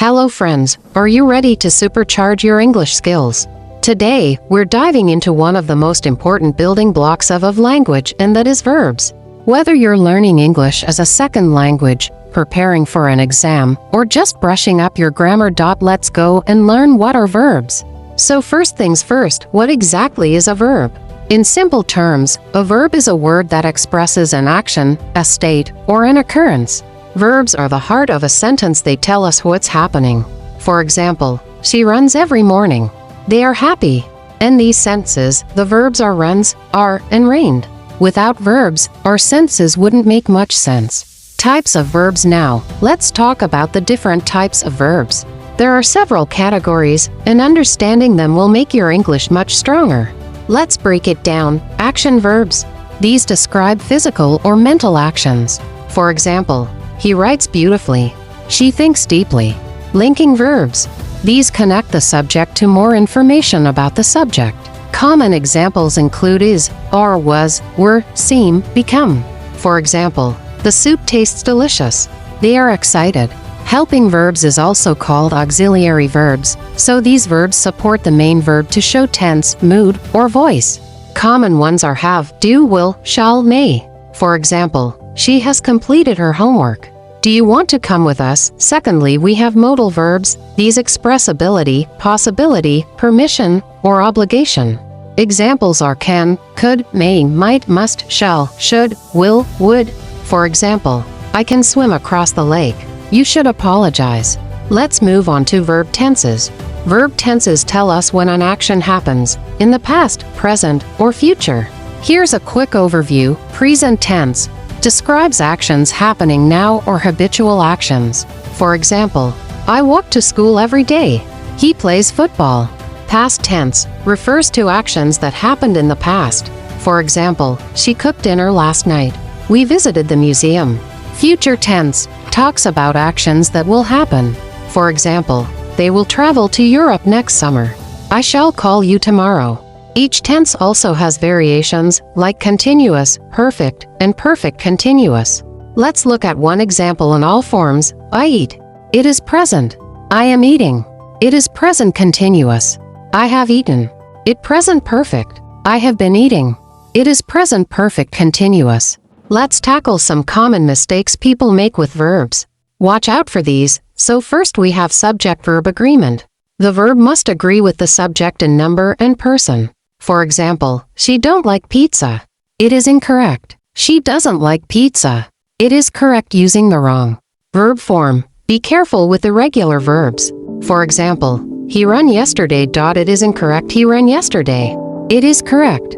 Hello friends, are you ready to supercharge your English skills? Today, we're diving into one of the most important building blocks of language, and that is verbs. Whether you're learning English as a second language, preparing for an exam, or just brushing up your grammar, let's go and learn what are verbs. So first things first, what exactly is a verb? In simple terms, a verb is a word that expresses an action, a state, or an occurrence. Verbs are the heart of a sentence. They tell us what's happening. For example, she runs every morning. They are happy. In these sentences, the verbs are runs, are, and rained. Without verbs, our sentences wouldn't make much sense. Types of verbs now. Let's talk about the different types of verbs. There are several categories, and understanding them will make your English much stronger. Let's break it down. Action verbs. These describe physical or mental actions. For example, he writes beautifully. She thinks deeply. Linking verbs. These connect the subject to more information about the subject. Common examples include is, are, was, were, seem, become. For example, the soup tastes delicious. They are excited. Helping verbs is also called auxiliary verbs, so these verbs support the main verb to show tense, mood, or voice. Common ones are have, do, will, shall, may. For example, she has completed her homework. Do you want to come with us? Secondly, we have modal verbs. These express ability, possibility, permission, or obligation. Examples are can, could, may, might, must, shall, should, will, would. For example, I can swim across the lake. You should apologize. Let's move on to verb tenses. Verb tenses tell us when an action happens, in the past, present, or future. Here's a quick overview. Present tense describes actions happening now or habitual actions. For example, I walk to school every day. He plays football. Past tense refers to actions that happened in the past. For example, she cooked dinner last night. We visited the museum. Future tense talks about actions that will happen. For example, they will travel to Europe next summer. I shall call you tomorrow. Each tense also has variations, like continuous, perfect, and perfect continuous. Let's look at one example in all forms. I eat. It is present. I am eating. It is present continuous. I have eaten. It present perfect. I have been eating. It is present perfect continuous. Let's tackle some common mistakes people make with verbs. Watch out for these. So first we have subject-verb agreement. The verb must agree with the subject in number and person. For example, she don't like pizza. It is incorrect. She doesn't like pizza. It is correct using the wrong verb form. Be careful with irregular verbs. For example, he ran yesterday. It is incorrect. He ran yesterday. It is correct.